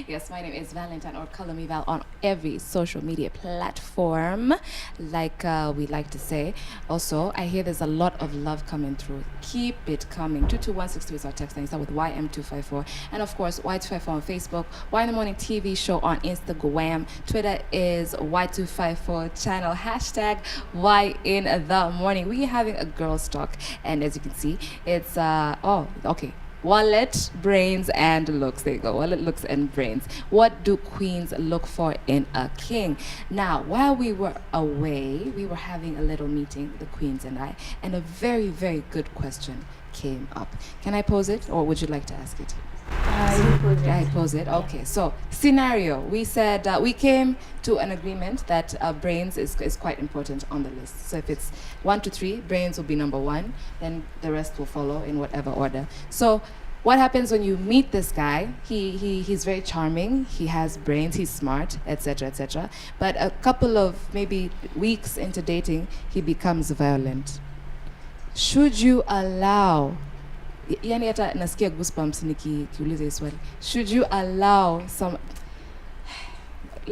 Yes, my name is Valentine, or Color Me Val, on every social media platform, like we like to say. Also, I hear there's a lot of love coming through. Keep it coming. 22162 is our text, and you start with YM254. And of course, Y254 on Facebook, Y in the Morning TV show on Instagram. Twitter is Y254 channel, hashtag Y in the Morning. We're having a girls' talk, and as you can see, it's, wallet, brains, and looks. There you go. Wallet, looks, and brains. What do queens look for in a king? Now, while we were away, we were having a little meeting, the queens and I, and a very, very good question came up. Can I pose it, or would you like to ask it? You pose it. I pose it. Okay. So, scenario. We said we came to an agreement that brains is quite important on the list. So if it's 1 to 3, brains will be number 1. Then the rest will follow in whatever order. So, what happens when you meet this guy? He's very charming. He has brains. He's smart, etc., etc. But a couple of maybe weeks into dating, he becomes violent. Should you allow? Yani hata nasikia goosebumps nikiuliza hii swali. Should you allow some?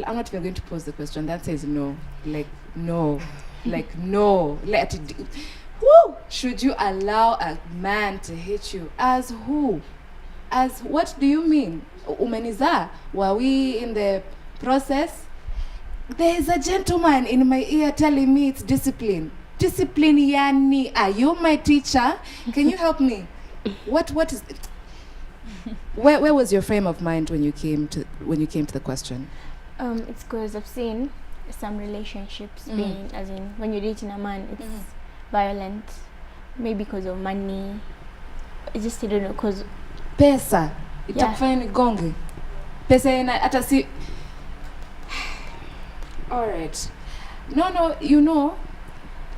I'm not even going to pose the question. That says no. Like no. Like no. Let it. Woo! Should you allow a man to hit you? As who? As what do you mean? Umeniza? Were we in the process? There is a gentleman in my ear telling me it's discipline. Discipline yani. Are you my teacher? Can you help me? What is it? Where was your frame of mind when you came to the question? It's because I've seen some relationships being, as in when you're dating a man, it's violent, maybe because of money. I just don't know, because pesa itakufanya nigonge pesa ina hata si. All right, no, you know,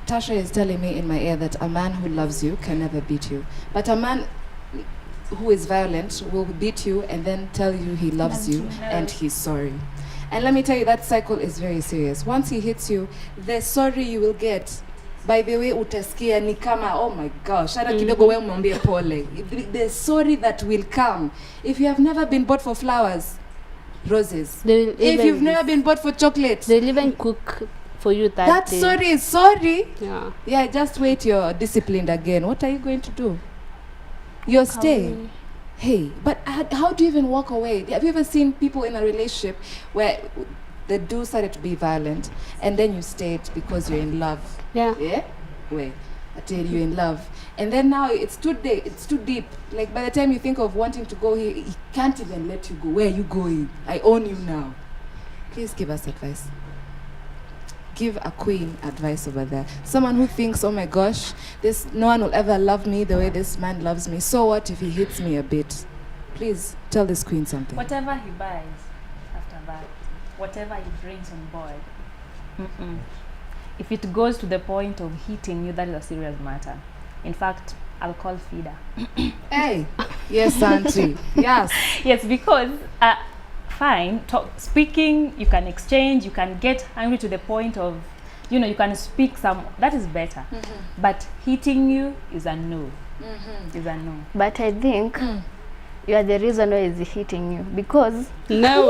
Tasha is telling me in my ear that a man who loves you can never beat you, but a man who is violent will beat you and then tell you he loves you and he's sorry. And let me tell you, that cycle is very serious. Once he hits you, the sorry you will get, by the way, utasikia ni kama, oh my gosh, hata kidogo wewe umwambie pole. The sorry that will come. If you have never been bought for flowers, roses. If you've never been bought for chocolate, they'll even cook for you that day. Sorry is sorry. Yeah, just wait, you're disciplined again. What are you going to do? You're staying. Hey, but how do you even walk away? Have you ever seen people in a relationship where the dude started to be violent and then you stayed because you're in love? Yeah. Wait, I tell you, you're in love. And then now it's too deep. Like by the time you think of wanting to go, he can't even let you go. Where are you going? I own you now. Please give us advice. Give a queen advice over there. Someone who thinks, oh my gosh, no one will ever love me the way this man loves me. So what if he hits me a bit? Please tell this queen something. Whatever he buys after that, whatever he brings on board, if it goes to the point of hitting you, that is a serious matter. In fact, I'll call feeder. Hey, yes, auntie. Yes. Yes, because fine, speaking, you can exchange, you can get angry to the point of, you can speak some, that is better. But hitting you is a no. Is a no. But I think you are the reason why he's hitting you, because sometimes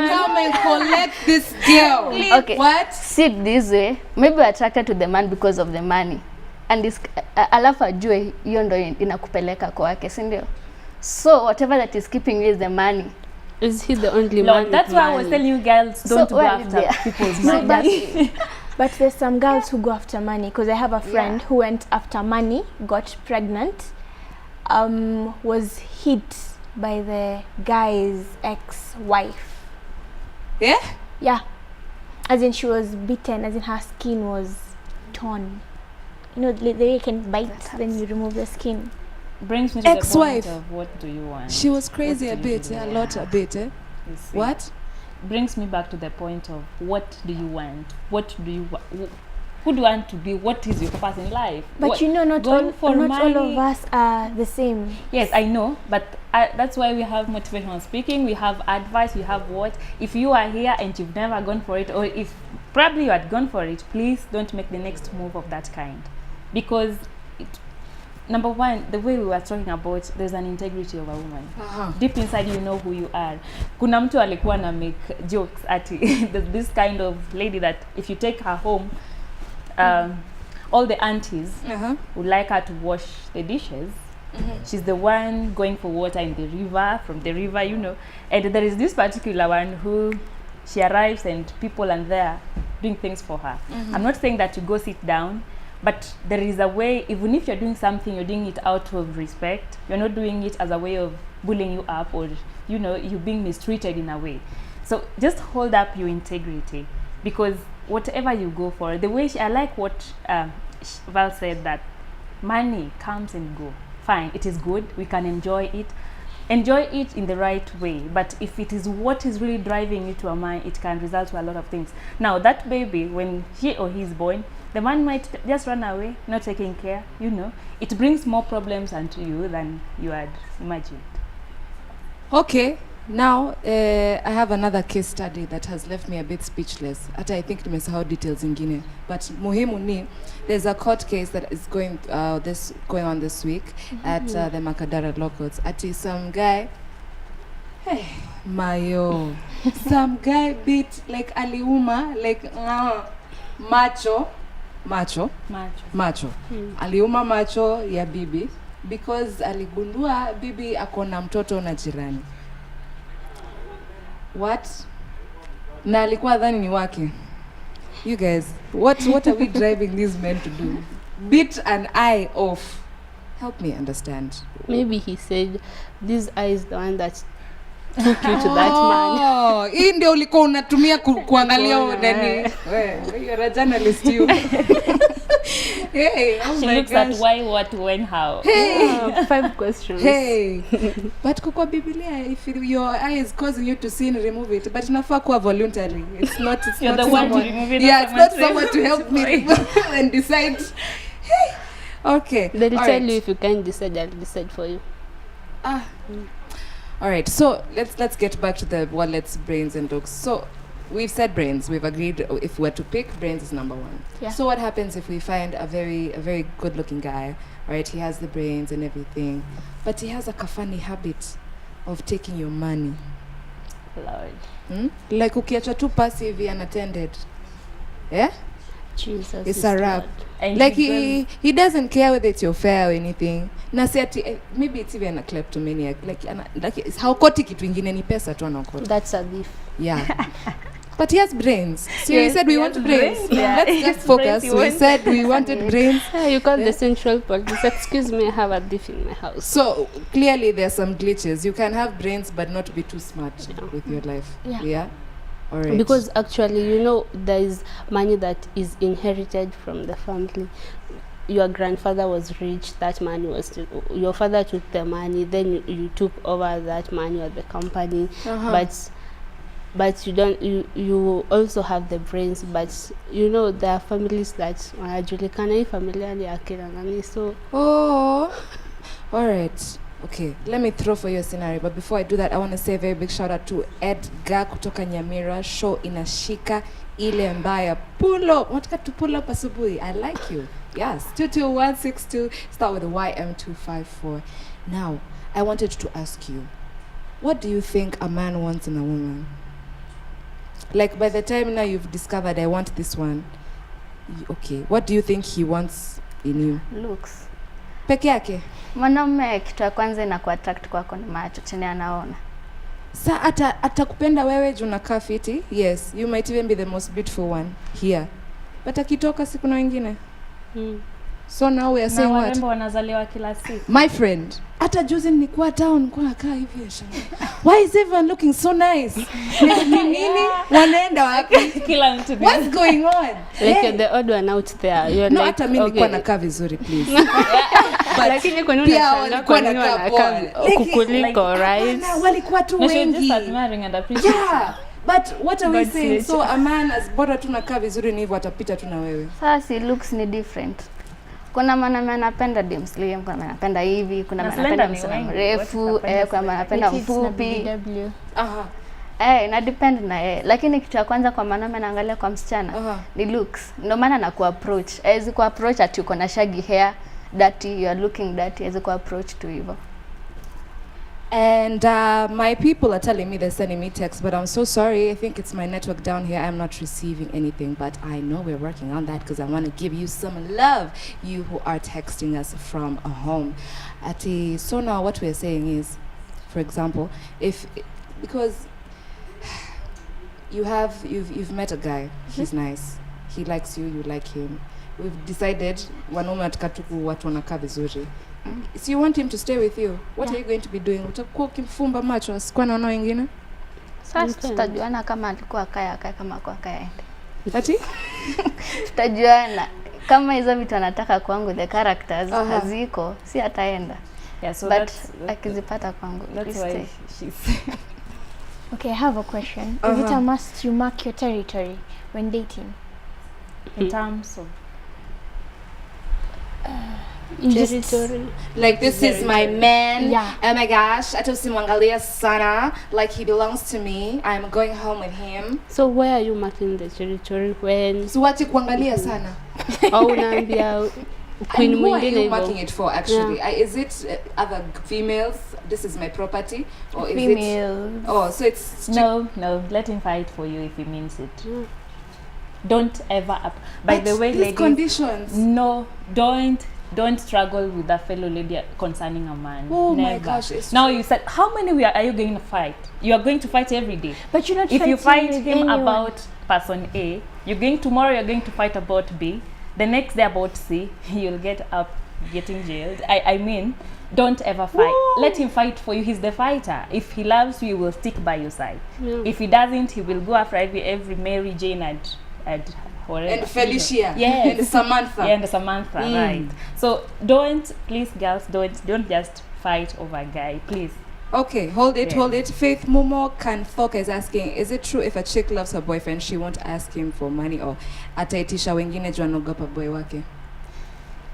come and collect this girl. Okay. What? See it this way, maybe you're attracted to the man because of the money, and this alafu ajue hiyo ndo inakupeleka kwake, si ndio? So whatever that is keeping you is the money. Is he the only man? That's why I was telling you girls, don't go after people's money. But there's some girls who go after money, because I have a friend who went after money, got pregnant, was hit by the guy's ex-wife. Yeah, as in she was beaten, as in her skin was torn. The way you can bite, then you remove the skin. Brings me to ex-wife. The point of what do you want? She was crazy a bit, a lot a bit. What? Brings me back to the point of what do you want? What do you want? who do you want to be? What is your purpose in life? But what, you know, not all of us are the same. Yes, I know, but that's why we have motivational speaking, we have advice, we have what. If you are here and you've never gone for it, or if probably you had gone for it, please don't make the next move of that kind. Because number one, the way we were talking about, there's an integrity of a woman. Deep inside, you know who you are. Kuna mtu alikuwa na make jokes ati there's this kind of lady that if you take her home, all the aunties would like her to wash the dishes. She's the one going for water in the river, from the river, you know. And there is this particular one who she arrives and people are there doing things for her. I'm not saying that you go sit down, but there is a way, even if you're doing something, you're doing it out of respect. You're not doing it as a way of bullying you up or, you know, you being mistreated in a way. So just hold up your integrity, because whatever you go for, the way I like what Val said, that money comes and go. Fine, it is good, we can enjoy it. Enjoy it in the right way, but if it is what is really driving you to a man, it can result to a lot of things. Now that baby, when he or he is born, the man might just run away, not taking care, you know. It brings more problems onto you than you had imagined. Okay, now I have another case study that has left me a bit speechless. Ata I think nimesahau details ingine, but muhimu ni there's a court case that is going on this week at the Makadara Law Courts. Ati some guy, hey, Mayo, some guy beat like aliuma like macho. Aliuma macho ya bibi because aligundua bibi akona mtoto na jirani. What? Na alikuwa dhani ni wake. You guys, what are we driving these men to do? Beat an eye off. Help me understand. Maybe he said, this eye is the one that took you to that man. Oh, hii ndio ulikuwa unatumia kuangalia nani. You're a journalist you. Hey, oh she my looks gosh. at why, what, when, how. Hey. 5 questions. Hey. But kwa Biblia, if your eye is causing you to sin, remove it. But inafaa kuwa voluntary. It's not You're not the one to someone. remove it. Yeah, it's not someone to help me and decide. Hey. Okay. They'll all tell right. you if you can't decide, I'll decide for you. All right. So let's get back to the wallets, brains, and dogs. So we've said brains. We've agreed if we were to pick, brains is number one. Yeah. So what happens if we find a very good-looking guy, right? He has the brains and everything, but he has a kafani habit of taking your money. Lord. Like ukiacha tu passive unattended. Yeah? Jesus. It's a wrap. And Like he doesn't care whether it's your fare or anything. Na si ati, maybe it's even a kleptomaniac. Like it's haokoti kitu ingine ni pesa tu anaokota. That's a thief. Yeah. But he has brains. So we Yes, said we he want has brains. brains, yeah. Let's He just has focus. brains, he We wants said we wanted brains. Yeah, you call Yeah. the central police. Excuse me, I have a thief in my house. So clearly there's some glitches. You can have brains but not be too smart with your life. Yeah. All right. Because actually, you know, there is money that is inherited from the family. Your grandfather was rich, that money was your father took the money, then you took over that money or the company. But you also have the brains, but you know there are families that wanajulikana hii familia ni akina nani, so all right. Okay, let me throw for you a scenario, but before I do that, I want to say a very big shout out to Edgar kutoka Nyamira. Show inashika ile mbaya. Pull up. Wataka to pull up asubuhi. I like you. Yes, 22162. Start with the YM254. Now, I wanted to ask you, what do you think a man wants in a woman? Like by the time now you've discovered I want this one, okay, what do you think he wants in you? Looks. Peke yake? Mwanaume kitu ya kwanza inakuwa attract kwako ni macho, chenye anaona. Sa atakupenda wewe juu unakaa fiti. Yes, you might even be the most beautiful one here. But akitoka siku na wengine. So now we are saying what? Warembo wanazaliwa kila siku. My friend, hata juzi nilikuwa town, nilikuwa nakaa hivi why is everyone looking so nice? Nini? Wanaenda wapi? Kila mtu. What's going on? like you're the odd one out there. You're No, like, hata mimi nilikuwa nakaa vizuri, please. Lakini kwa nini unashangaa kwa nini wanakaa kukuliko, right? Walikuwa tu No, she was wengi. just admiring and appreciating. Yeah. But what are we God's saying? So nature. a man as bora tu nakaa vizuri ni hivyo atapita tu na wewe. Sasa si looks ni different. Kuna mwanaume anapenda dem slim, kuna mwanaume anapenda hivi, kuna Na mwanaume anapenda slender ni msichana wengi, mrefu, watu wanapenda kuna mwanaume anapenda Petite na mfupi. BW. Aha. Ina depend na yeye. Lakini kitu ya kwanza kwa mwanaume anaangalia kwa msichana ni looks. Ndio maana na ku-approach. Hawezi ku-approach ati uko na shaggy hair, dirty, you are looking dirty, hawezi ku-approach tu hivyo. And my people are telling me they're sending me texts, but I'm so sorry. I think it's my network down here. I'm not receiving anything, but I know we're working on that because I want to give you some love, you who are texting us from home. So now what we're saying is, for example, because you've met a guy, he's nice, he likes you, you like him. We've decided wanaume wataka tu watu wanakaa vizuri. So you want him to stay with you. What are you going to be doing? Utakuwa ukimfumba macho asikuwa naona wengine? Sasa tutajuana kama alikuwa akae kama kwa akae. Ati? Tutajuana kama hizo vitu anataka kwangu, the characters haziko, si ataenda. Yeah, so But akizipata kwangu, that's why she's Okay, I have a question. Is it a must you mark your territory when dating? in terms of You just Territory. Like this is my man. Yeah. Oh my gosh. Hata usimwangalia sana. Like he belongs to me. I'm going home with him. So where are you marking the territory when So wachi kuangalia sana. au unaambia queen And who are mwingine you marking hivyo? it for actually? Is it other females? This is my property, or is it? female. Oh, so it's no, let him fight for you if he means it. Don't ever by But the way, these ladies, conditions. no, don't struggle with a fellow lady concerning a man. Oh Never. my gosh, it's now true. you said, how many are you going to fight? You are going to fight every day. But you're not If you fighting fight with him anyone. about person A, tomorrow you're going to fight about B, the next day about C, you'll get up getting jailed. I mean, don't ever fight. Let him fight for you. He's the fighter. If he loves you, he will stick by your side. If he doesn't, he will go after every Mary Jane and whatever. And Felicia. Yes. And Samantha. Yeah, and Samantha, right. So please girls, don't just fight over a guy, please. Okay, hold it, Yeah. hold it. Faith Momo Kanfoka is asking, is it true if a chick loves her boyfriend, she won't ask him for money or ataitisha wengine juu anaogopa boy wake?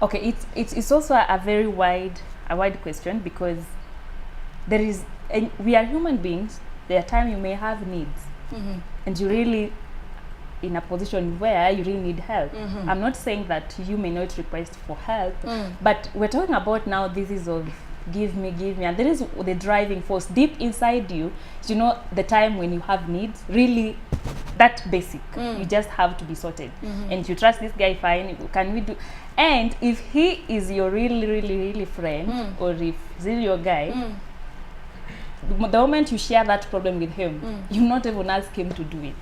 Okay, it's also a very wide question because there is, and we are human beings. There are times you may have needs, and you really in a position where you really need help. I'm not saying that you may not request for help, but we're talking about now this is of give me, and there is the driving force deep inside you. You know, the time when you have needs, really that basic, you just have to be sorted. And you trust this guy, fine, can we do? And if he is your really friend, or if he's your guy, the moment you share that problem with him, you not even ask him to do it.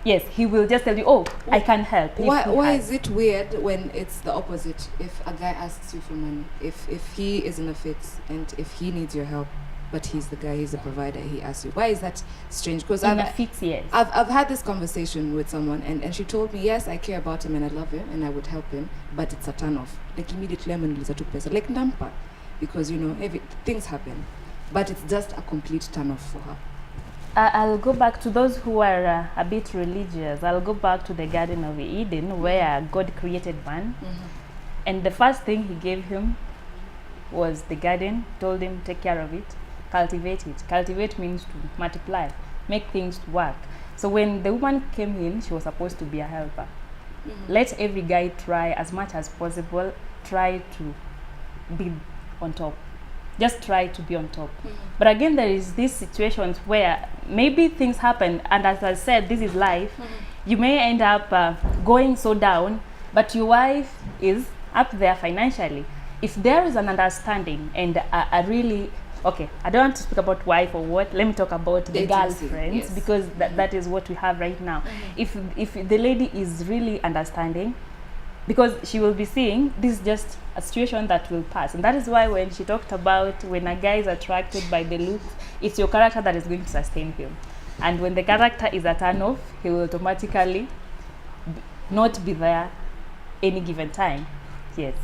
Yes, he will just tell you, oh, I can help. Why is it weird when it's the opposite? If a guy asks you for money, if he is in a fix and if he needs your help, but he's the guy, he's the provider, he asks you. Why is that strange? Because in a fix, yes. I've had this conversation with someone and she told me, yes, I care about him and I love him and I would help him, but it's a turn off. Like immediately I'm like nampa, because you know things happen, but it's just a complete turn off for her. I'll go back to those who are a bit religious. I'll go back to the Garden of Eden where God created man. And the first thing he gave him was the garden, told him take care of it, cultivate it. Cultivate means to multiply, make things work. So when the woman came in, she was supposed to be a helper. Let every guy try as much as possible, try to be on top. Just try to be on top. But again, there is these situations where maybe things happen, and as I said, this is life. You may end up going so down, but your wife is up there financially. If there is an understanding and a really, okay, I don't want to speak about wife or what, let me talk about the girlfriends, yes. because that is what we have right now. If the lady is really understanding, because she will be seeing this is just a situation that will pass. And that is why when she talked about when a guy is attracted by the looks, it's your character that is going to sustain him. And when the character is a turn off, he will automatically not be there any given time. Yes.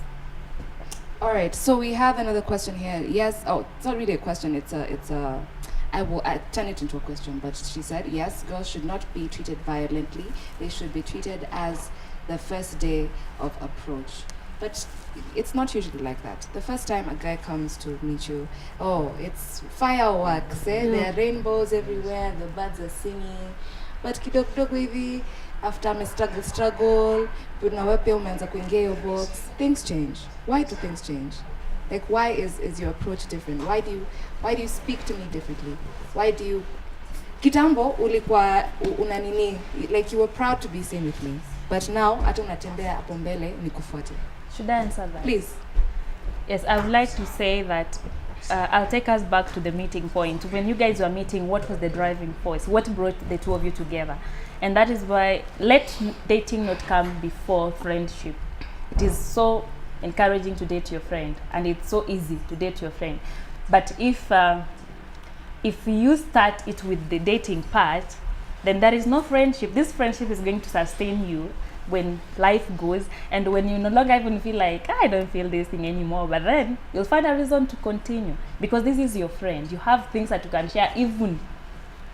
All right, so we have another question here. Yes, oh, it's not really a question, it's a I will turn it into a question, but she said, yes, girls should not be treated violently. They should be treated as the first day of approach. But it's not usually like that. The first time a guy comes to meet you, oh, it's fireworks, there are rainbows everywhere, the birds are singing. But kidogo hivi, after a struggle, umeanza kuingia your box, things change. Why do things change? Like, why is your approach different? Why do you speak to me differently? Why do you kitambo ulikuwa unanini, like you were proud to be seen with me, but now hata unatembea hapo mbele nikufuate. Should I answer that? Please. Yes, I would like to say that I'll take us back to the meeting point. When you guys were meeting, what was the driving force? What brought the two of you together? And that is why let dating not come before friendship. It is so encouraging to date your friend, and it's so easy to date your friend. But if you start it with the dating part, then there is no friendship. This friendship is going to sustain you when life goes, and when you no longer even feel like, I don't feel this thing anymore, but then you'll find a reason to continue, because this is your friend. You have things that you can share even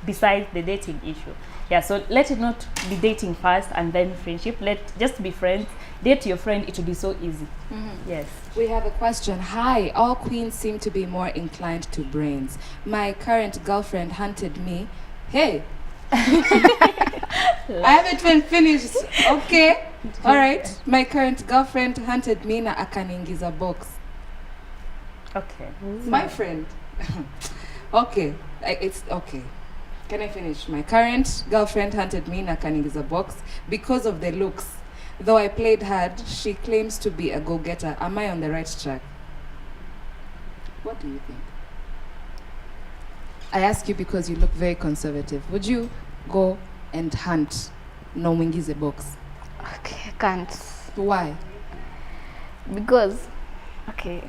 besides the dating issue. Yeah, so let it not be dating first and then friendship. Let just be friends. Date your friend, it will be so easy. Yes. We have a question. Hi, all queens seem to be more inclined to brains. My current girlfriend hunted me. Hey, I haven't even finished. Okay. All right. My current girlfriend hunted me na akaniingiza box. Okay. My friend. Okay. It's okay. Can I finish? My current girlfriend hunted me na akaniingiza box because of the looks. Though I played hard, she claims to be a go-getter. Am I on the right track? What do you think? I ask you because you look very conservative. Would you go and hunt no mwingize box? Okay, I can't. Why? Because, okay,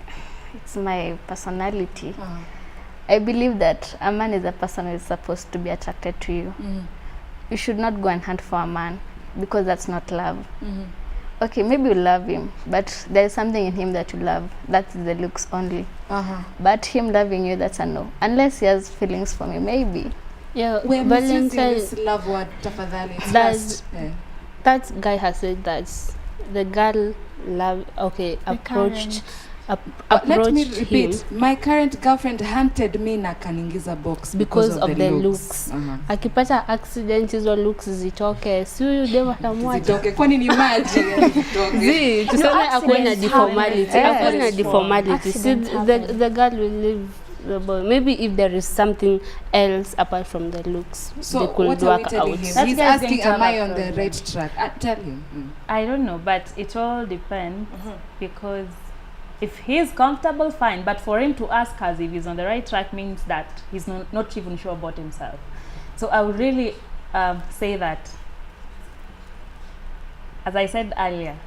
it's my personality. I believe that a man is a person who is supposed to be attracted to you. You should not go and hunt for a man, because that's not love. Okay, maybe you love him, but there's something in him that you love. That's the looks only. But him loving you, that's a no. Unless he has feelings for me, maybe. Yeah, We're misusing Valentine, this love word, tafadhali. It's That's- lust. Yeah. that guy has said that the girl approached Let me him repeat. My current girlfriend hunted me na kaningiza box because of the looks. Akipata accident hizo looks zitoke, si huyu demu atamwacha. Zitoke. Kwani ni maji ya zitoke? Tuseme akuwe na accidents deformality. happen. Akuwe na Yes. deformality. See, Accidents happen. the girl will leave the boy. Maybe if there is something else apart from the looks, So they could what are we work telling out. him? That He's guy's asking, going to am I have a on the problem. right track? Tell him. I don't know, but it all depends, because if he's comfortable, fine. But for him to ask us if he's on the right track means that he's not even sure about himself. So I would really say that, as I said earlier,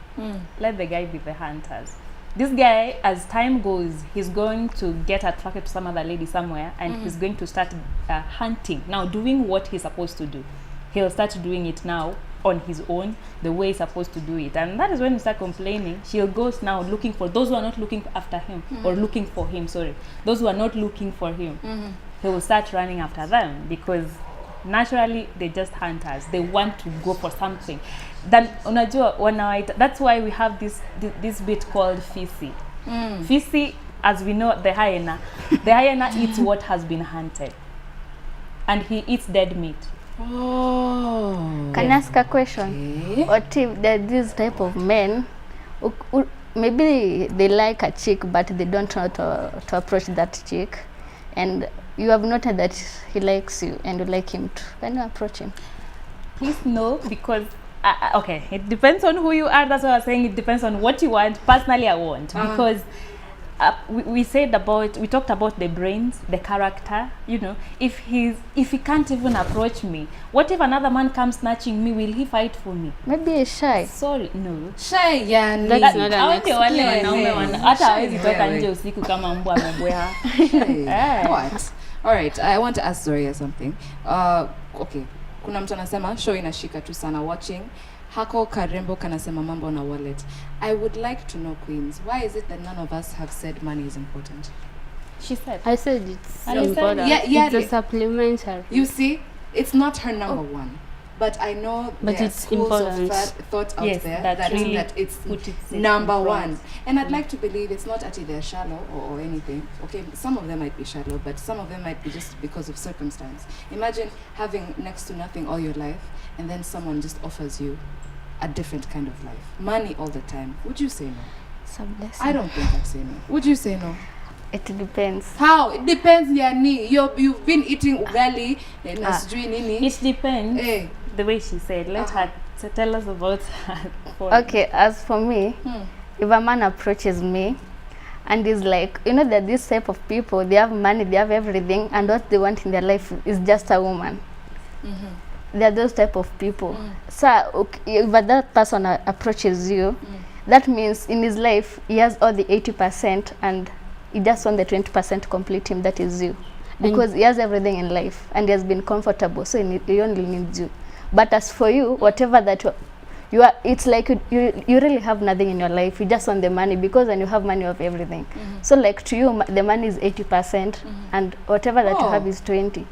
let the guy be the hunters. This guy, as time goes, he's going to get attracted to some other lady somewhere, and he's going to start hunting. Now, doing what he's supposed to do. He'll start doing it now on his own, the way he's supposed to do it. And that is when you start complaining. She'll go now looking for those who are not looking after him, or looking for him, sorry. Those who are not looking for him, he will start running after them, because naturally they're just hunters. They want to go for something. Then unajua wanawaita, that's why we have this bit called fisi. Fisi, as we know, the hyena eats what has been hunted, and he eats dead meat. Oh. Can I ask a question? Okay. What if there are this type of men who maybe they like a chick, but they don't know to approach that chick, and you have noted that he likes you and you like him too. When you approach him, Please no, because okay, it depends on who you are. That's what I was saying. It depends on what you want. Personally, I want, because we talked about the brains, the character. You know, if he can't even approach me, what if another man comes snatching me? Will he fight for me? maybe he's shy. Sorry, no. Shy yani. That's not an Hao ndio wale excuse. wanaume hata Shy hawezi toka wewe. nje usiku kama mbwa amebweha. Shy. Eh. What? All right, I want to ask Zoria something. Okay. Kuna mtu anasema show inashika tu sana watching. Hako Karembo kanasema mambo na wallet. I would like to know, queens, why is it that none of us have said money is important? She said. I said it's Understand? important. Yeah, It's a supplementary. You see, it's not her number one. But I know But there are it's schools important. of thought out Yes, there that really that it's put it number in front. one. And I'd like to believe it's not actually they're shallow or anything. Okay, some of them might be shallow, but some of them might be just because of circumstance. Imagine having next to nothing all your life, and then someone just offers you a different kind of life. Money all the time. Would you say no? It's a blessing. I don't think I'd say no. Would you say no? It depends. How? It depends, yani. You've been eating ugali na sijui nini. It depends. Eh. The way she said. Let her tell us about her. Okay, as for me, if a man approaches me and is like, you know, that this type of people, they have money, they have everything, and what they want in their life is just a woman. They are those type of people. So okay, if that person approaches you, that means in his life he has all the 80% and he just wants the 20% to complete him. That is you, because he has everything in life and he has been comfortable, so he only needs you. But as for you, whatever that you are, it's like you really have nothing in your life. You just want the money, because when you have money, you have everything. So like to you, the money is 80% and whatever that you have is 20.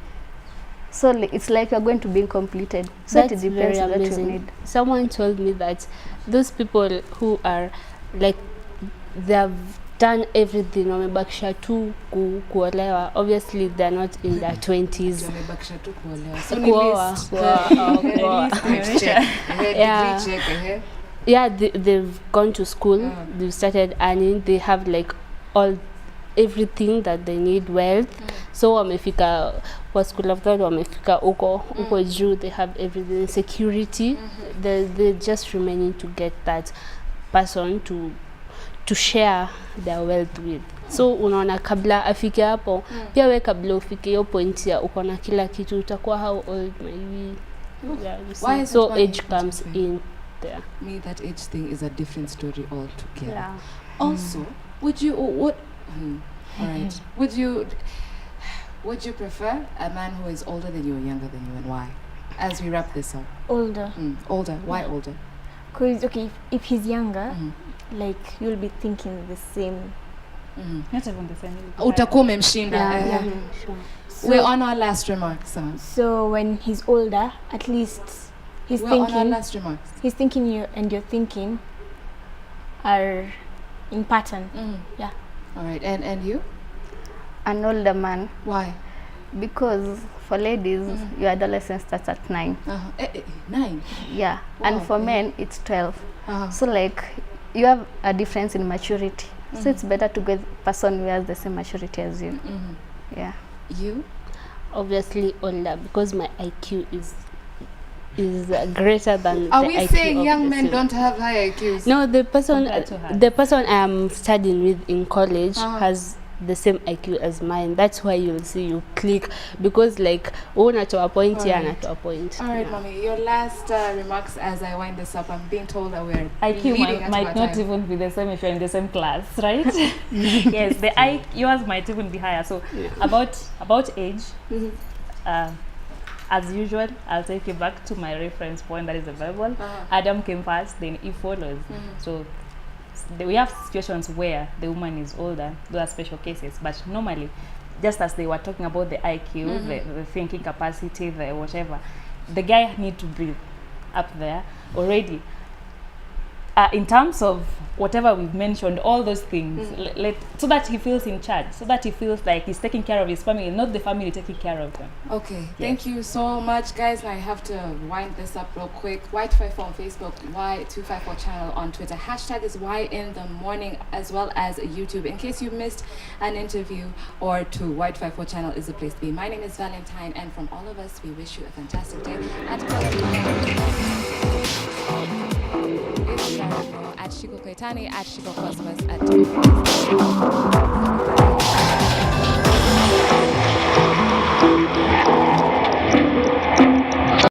So it's like you're going to be completed. So That's it depends very what you amazing. need. Someone told me that those people who are like, they have done everything, wamebakisha tu kuolewa, obviously they're not in their 20s. Wamebakisha tu kuolewa. So Kuoa, kuoa. Yeah. Yeah, they've gone to school, they've started earning, they have like everything that they need, wealth. So wamefika kwa school of thought, wamefika uko juu, they have everything, security. They're just remaining to get that person to share their wealth with. So unaona kabla afike hapo, pia we kabla ufike hiyo point ya uko na kila kitu, utakuwa how old maybe. Yeah, you see. Why is So it age comes in there. Me, that age thing is a different story altogether. Yeah. Also, would you all right? Would you prefer a man who is older than you or younger than you, and why? As we wrap this up. Older. Older. Why older? Because, okay, if he's younger, like, you'll be thinking the same. Not even the same. Utakuwa umemshinda. Yeah. Sure. We're on our last remarks. So when he's older, at least he's We're on our thinking, last remarks. he's thinking you and your thinking are in pattern. Yeah. All right. And you? An older man, Why? because for ladies, your adolescence starts at 9. 9. Yeah, Wow, and for men, it's 12. Uh-huh. So like, you have a difference in maturity. So it's better to get a person who has the same maturity as you. Yeah. You? Obviously older, because my IQ is greater than Are the we IQ saying of young the men same. don't have high IQs? No, the person Compared to her. the person I am studying with in college Uh-huh. has the same IQ as mine. That's why you'll see you click, because like unatoa point here, Alright. anatoa point. All right, mommy. Your last remarks as I wind this up. I'm being told that we're IQ leading into might our not time. even be the same if you're in the same class, right? Yes, yours might even be higher. So about age, as usual, I'll take you back to my reference point, that is the Bible. Adam came first, then Eve follows. So we have situations where the woman is older. Those are special cases, but normally, just as they were talking about the IQ, the thinking capacity, the whatever, the guy need to be up there already. In terms of whatever we've mentioned, all those things, so that he feels in charge, so that he feels like he's taking care of his family, not the family taking care of him. Okay, thank you so much, guys. I have to wind this up real quick. Y254 on Facebook, Y254 channel on Twitter. Hashtag is Y in the morning, as well as YouTube. In case you missed an interview or two, Y254 channel is the place to be. My name is Valentine, and from all of us, we wish you a fantastic day. At Shiko Koitani, at Shiko Cosmos, at